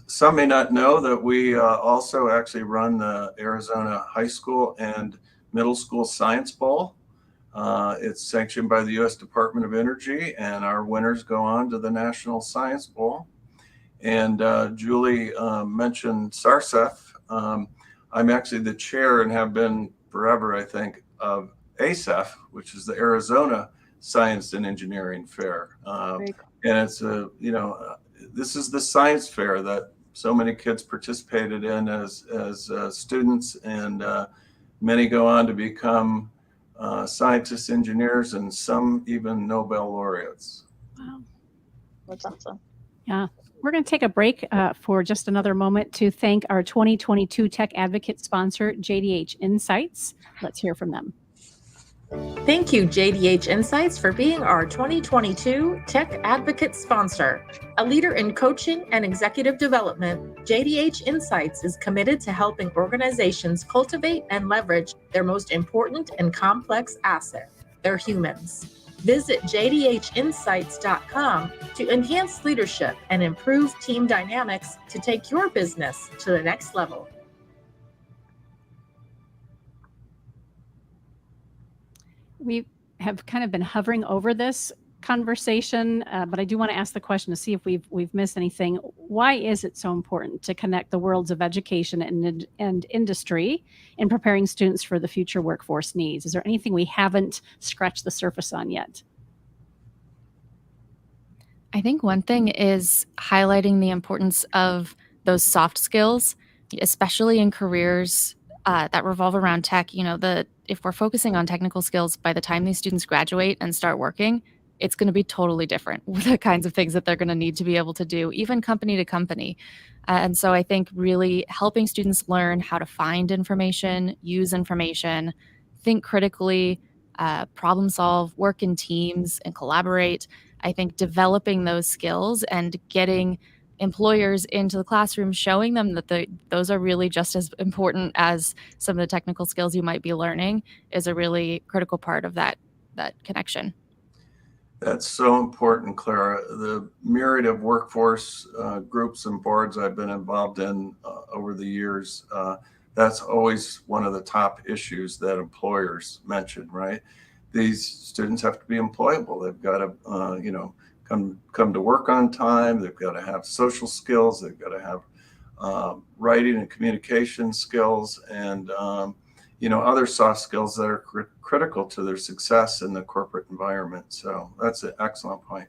Some may not know that we also actually run the Arizona High School and Middle School Science Bowl. It's sanctioned by the U.S. Department of Energy, and our winners go on to the National Science Bowl. And Julie mentioned SARSEF. I'm actually the chair and have been forever, I think, of ASEF, which is the Arizona Science and Engineering Fair. And it's this is the science fair that so many kids participated in as students, and many go on to become scientists, engineers, and some even Nobel laureates. Wow. That's awesome. Yeah. We're going to take a break for just another moment to thank our 2022 Tech Advocate sponsor, JDH Insights. Let's hear from them. Thank you, JDH Insights, for being our 2022 Tech Advocate sponsor. A leader in coaching and executive development, JDH Insights is committed to helping organizations cultivate and leverage their most important and complex asset, their humans. Visit jdhinsights.com to enhance leadership and improve team dynamics to take your business to the next level. We have kind of been hovering over this conversation, but I do want to ask the question to see if we've missed anything. Why is it so important to connect the worlds of education and industry in preparing students for the future workforce needs? Is there anything we haven't scratched the surface on yet? I think one thing is highlighting the importance of those soft skills, especially in careers that revolve around tech. If we're focusing on technical skills, by the time these students graduate and start working, it's going to be totally different with the kinds of things that they're going to need to be able to do, even company to company. And so I think really helping students learn how to find information, use information, think critically, problem solve, work in teams, and collaborate. I think developing those skills and getting employers into the classroom, showing them that those are really just as important as some of the technical skills you might be learning, is a really critical part of that connection. That's so important, Clara. The myriad of workforce groups and boards I've been involved in over the years, that's always one of the top issues that employers mention, right? These students have to be employable. They've got to, come to work on time. They've got to have social skills. They've got to have writing and communication skills, and other soft skills that are critical to their success in the corporate environment. So that's an excellent point.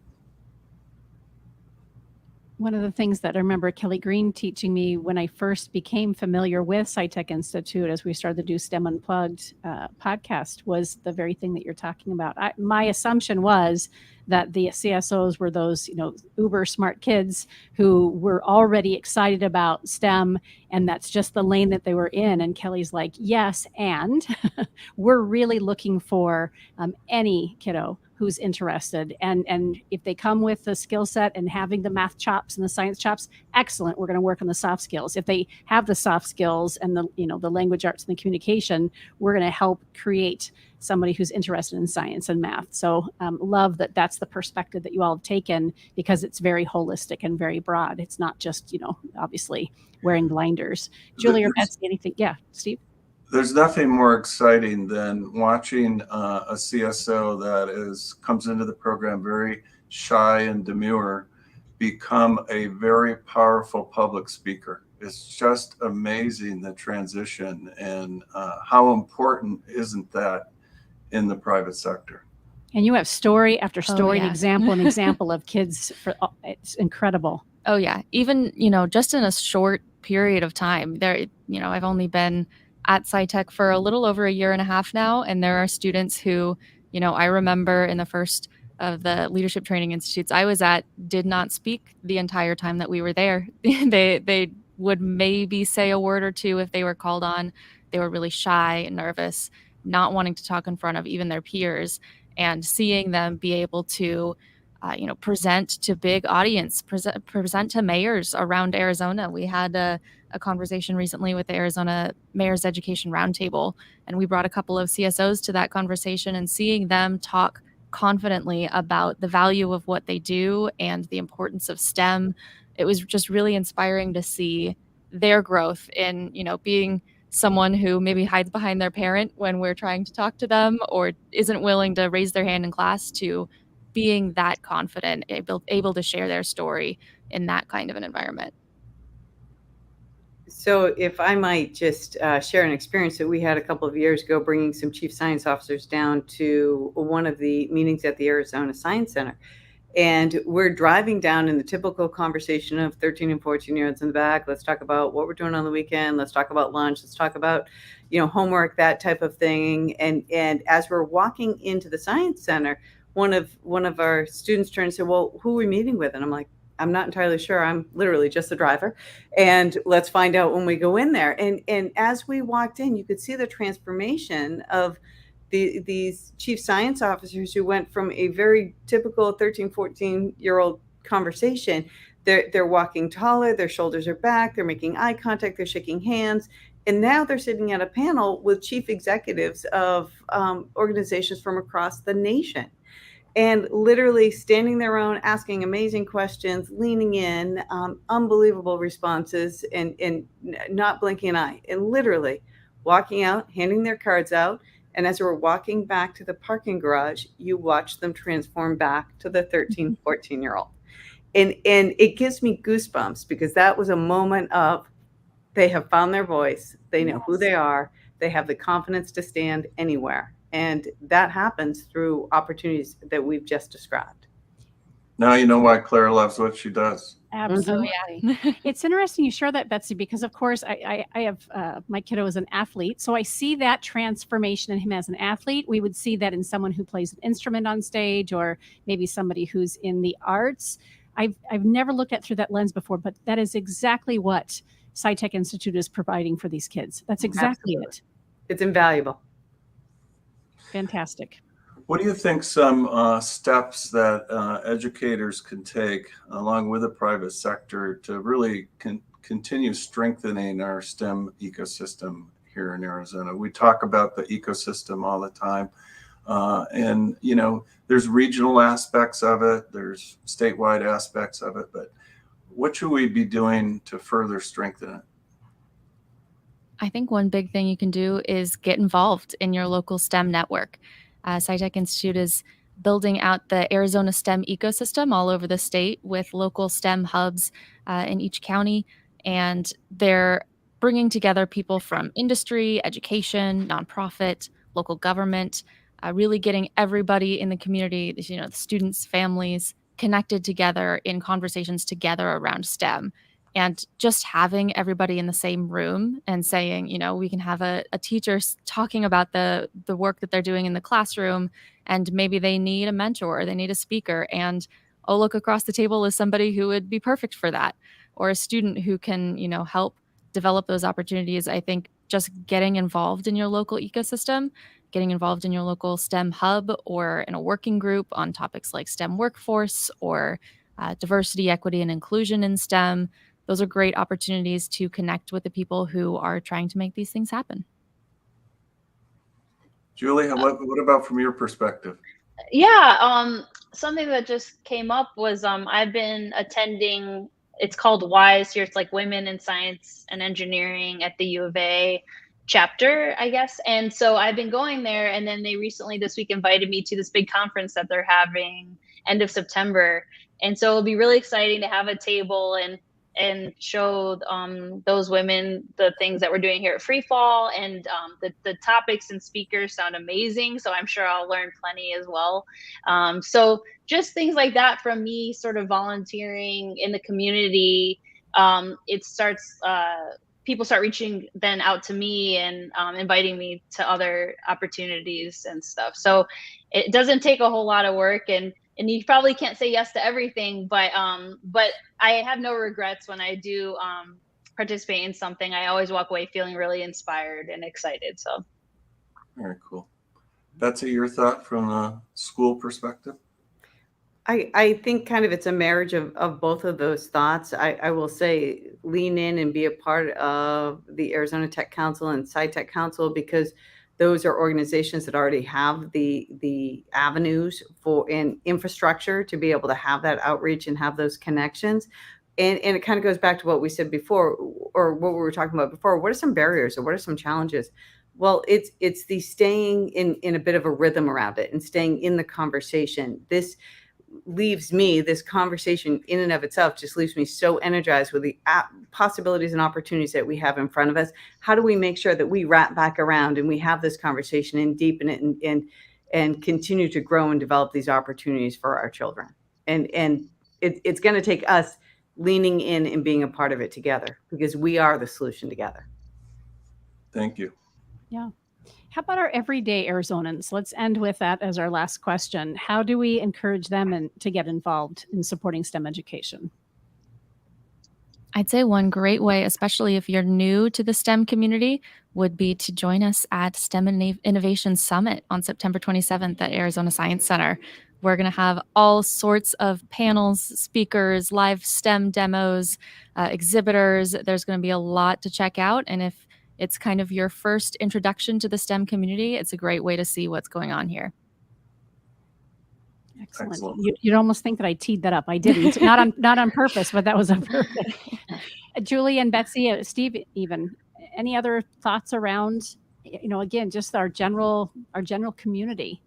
One of the things that I remember Kelly Green teaching me when I first became familiar with SciTech Institute, as we started to do STEM Unplugged podcast, was the very thing that you're talking about. My assumption was that the CSOs were those, uber smart kids who were already excited about STEM, and that's just the lane that they were in. And Kelly's like, yes, and we're really looking for any kiddo who's interested. And if they come with the skill set and having the math chops and the science chops, excellent. We're going to work on the soft skills. If they have the soft skills and the language arts and the communication, we're going to help create somebody who's interested in science and math. So love that that's the perspective that you all have taken, because it's very holistic and very broad. It's not just, obviously wearing blinders. Julie or Betsy, anything? Yeah, Steve? There's nothing more exciting than watching a CSO that comes into the program very shy and demure become a very powerful public speaker. It's just amazing, the transition, and how important isn't that in the private sector? And you have story after story, yeah. and example of kids. It's incredible. Oh yeah, even just in a short period of time. I've only been at SciTech for a little over a year and a half now, and there are students who, I remember in the first of the leadership training institutes I was at, did not speak the entire time that we were there. They would maybe say a word or two if they were called on. They were really shy and nervous, not wanting to talk in front of even their peers, and seeing them be able to present to big audience, present to mayors around Arizona. We had a conversation recently with the Arizona Mayor's Education Roundtable, and we brought a couple of CSOs to that conversation, and seeing them talk confidently about the value of what they do and the importance of STEM, it was just really inspiring to see their growth in, being someone who maybe hides behind their parent when we're trying to talk to them, or isn't willing to raise their hand in class, to being that confident, able to share their story in that kind of an environment. So if I might just share an experience that we had a couple of years ago, bringing some chief science officers down to one of the meetings at the Arizona Science Center. And we're driving down in the typical conversation of 13 and 14-year-olds in the back. Let's talk about what we're doing on the weekend. Let's talk about lunch. Let's talk about, homework, that type of thing. And as we're walking into the Science Center, one of our students turned and said, "Well, who are we meeting with?" And I'm like, "I'm not entirely sure. I'm literally just the driver. And let's find out when we go in there." And as we walked in, you could see the transformation of these chief science officers who went from a very typical 13, 14-year-old conversation. They're walking taller, their shoulders are back, they're making eye contact, they're shaking hands. And now they're sitting at a panel with chief executives of organizations from across the nation, and literally standing their own, asking amazing questions, leaning in, unbelievable responses, and not blinking an eye, and literally walking out, handing their cards out. And as we're walking back to the parking garage, you watch them transform back to the 13, 14-year-old. And it gives me goosebumps, because that was a moment of, they have found their voice, they know who they are, they have the confidence to stand anywhere. And that happens through opportunities that we've just described. Now you know why Claire loves what she does. Absolutely. It's interesting you share that, Betsy, because of course I have my kiddo is an athlete. So I see that transformation in him as an athlete. We would see that in someone who plays an instrument on stage, or maybe somebody who's in the arts. I've never looked at through that lens before, but that is exactly what SciTech Institute is providing for these kids. That's exactly it. It's invaluable. Fantastic. What do you think some steps that educators can take along with the private sector to really continue strengthening our STEM ecosystem here in Arizona? We talk about the ecosystem all the time. And, there's regional aspects of it, there's statewide aspects of it, but what should we be doing to further strengthen it? I think one big thing you can do is get involved in your local STEM network. SciTech Institute is building out the Arizona STEM ecosystem all over the state with local STEM hubs in each county. And they're bringing together people from industry, education, nonprofit, local government, really getting everybody in the community, the students, families, connected together in conversations together around STEM. And just having everybody in the same room and saying, we can have a teacher talking about the work that they're doing in the classroom, and maybe they need a mentor or they need a speaker, and oh, look, across the table is somebody who would be perfect for that, or a student who can, help develop those opportunities. I think just getting involved in your local ecosystem, getting involved in your local STEM hub or in a working group on topics like STEM workforce or diversity, equity, and inclusion in STEM. Those are great opportunities to connect with the people who are trying to make these things happen. Julie, what about from your perspective? Yeah, something that just came up was I've been attending, it's called WISE here. It's like Women in Science and Engineering at the U of A chapter, I guess. And so I've been going there, and then they recently this week invited me to this big conference that they're having end of September. And so it'll be really exciting to have a table and show those women the things that we're doing here at Free Fall, and the topics and speakers sound amazing, so I'm sure I'll learn plenty as well. So just things like that from me, sort of volunteering in the community. It starts people start reaching then out to me and inviting me to other opportunities and stuff. So it doesn't take a whole lot of work, and you probably can't say yes to everything, but I have no regrets when I do participate in something. I always walk away feeling really inspired and excited. So Very cool. Betsy, your thought from a school perspective? I think kind of it's a marriage of both of those thoughts. I will say lean in and be a part of the Arizona Tech Council and SciTech Council, because those are organizations that already have the avenues for and infrastructure to be able to have that outreach and have those connections. And it kind of goes back to what we said before, or what we were talking about before. What are some barriers or what are some challenges? Well, it's the staying in a bit of a rhythm around it and staying in the conversation. This conversation in and of itself just leaves me so energized with the possibilities and opportunities that we have in front of us. How do we make sure that we wrap back around and we have this conversation and deepen it and continue to grow and develop these opportunities for our children? And it's going to take us leaning in and being a part of it together, because we are the solution together. Thank you. Yeah. How about our everyday Arizonans? Let's end with that as our last question. How do we encourage them to get involved in supporting STEM education? I'd say one great way, especially if you're new to the STEM community, would be to join us at STEM Innovation Summit on September 27th at Arizona Science Center. We're going to have all sorts of panels, speakers, live STEM demos, exhibitors. There's going to be a lot to check out. And if it's kind of your first introduction to the STEM community, it's a great way to see what's going on here. Excellent. You'd almost think that I teed that up. I didn't. not on purpose, but that was a perfect. Julie and Betsy, Steve, even any other thoughts around, again, just our general community?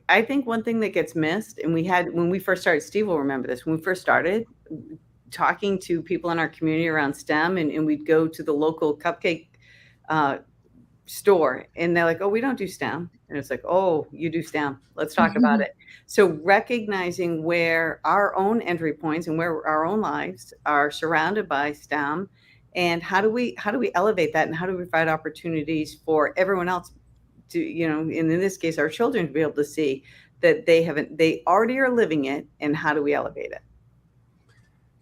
I think one thing that gets missed, and when we first started, Steve will remember this, when we first started talking to people in our community around STEM, and we'd go to the local cupcake store, and they're like, oh, we don't do STEM. And it's like, oh, you do STEM. Let's talk about it. So recognizing where our own entry points and where our own lives are surrounded by STEM, and how do we elevate that, and how do we provide opportunities for everyone else to, and in this case, our children, to be able to see that they already are living it, and how do we elevate it?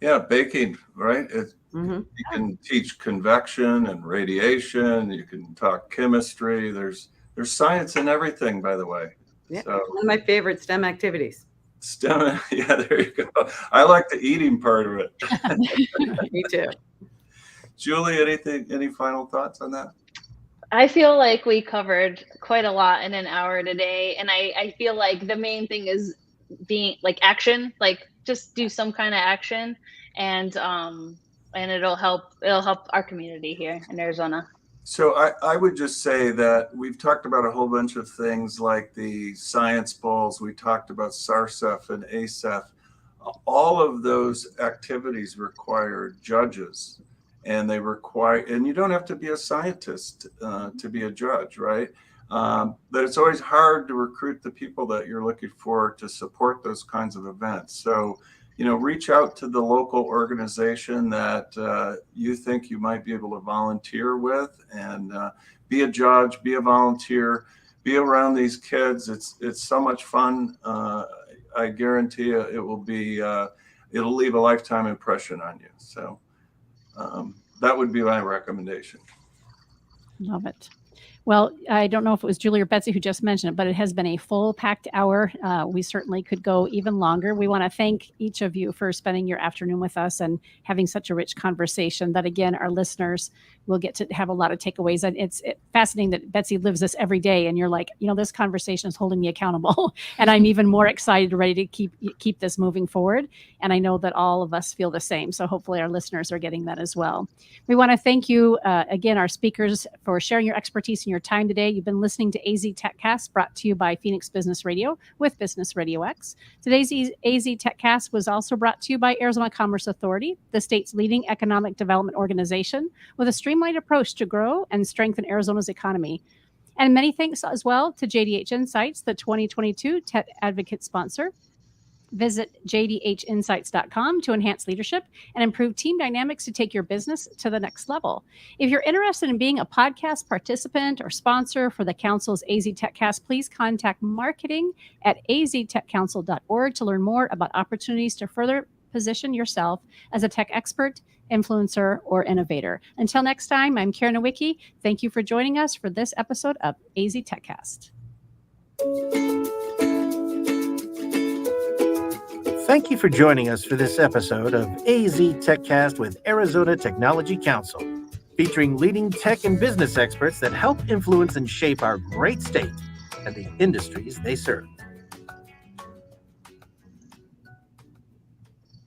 Yeah, baking, right? You can teach convection and radiation. You can talk chemistry. There's science in everything, by the way. Yeah, so, one of my favorite STEM activities. STEM, yeah, there you go. I like the eating part of it. Me too. Julie, any final thoughts on that? I feel like we covered quite a lot in an hour today, and I feel like the main thing is being like action, like just do some kind of action, and it'll help our community here in Arizona. So I would just say that we've talked about a whole bunch of things like the science bowls. We talked about SARSEF and ASEF. All of those activities require judges, and and you don't have to be a scientist to be a judge, right? But it's always hard to recruit the people that you're looking for to support those kinds of events. So, reach out to the local organization that you think you might be able to volunteer with, and be a judge, be a volunteer, be around these kids. It's so much fun. I guarantee you it will be, it'll leave a lifetime impression on you. So that would be my recommendation. Love it. Well, I don't know if it was Julie or Betsy who just mentioned it, but it has been a full packed hour. We certainly could go even longer. We want to thank each of you for spending your afternoon with us and having such a rich conversation that, again, our listeners will get to have a lot of takeaways. And it's fascinating that Betsy lives this every day. And you're like, this conversation is holding me accountable. And I'm even more excited, ready to keep this moving forward. And I know that all of us feel the same. So hopefully our listeners are getting that as well. We want to thank you, again, our speakers, for sharing your expertise and your time today. You've been listening to AZ TechCast, brought to you by Phoenix Business Radio with Business Radio X. Today's AZ TechCast was also brought to you by Arizona Commerce Authority, the state's leading economic development organization with a streamlined approach to grow and strengthen Arizona's economy. And many thanks as well to JDH Insights, the 2022 Tech Advocate sponsor. Visit jdhinsights.com to enhance leadership and improve team dynamics to take your business to the next level. If you're interested in being a podcast participant or sponsor for the Council's AZ TechCast, please contact marketing at aztechcouncil.org to learn more about opportunities to further position yourself as a tech expert, influencer, or innovator. Until next time, I'm Karen Nowicki. Thank you for joining us for this episode of AZ TechCast. Thank you for joining us for this episode of AZ TechCast with Arizona Technology Council, featuring leading tech and business experts that help influence and shape our great state and the industries they serve.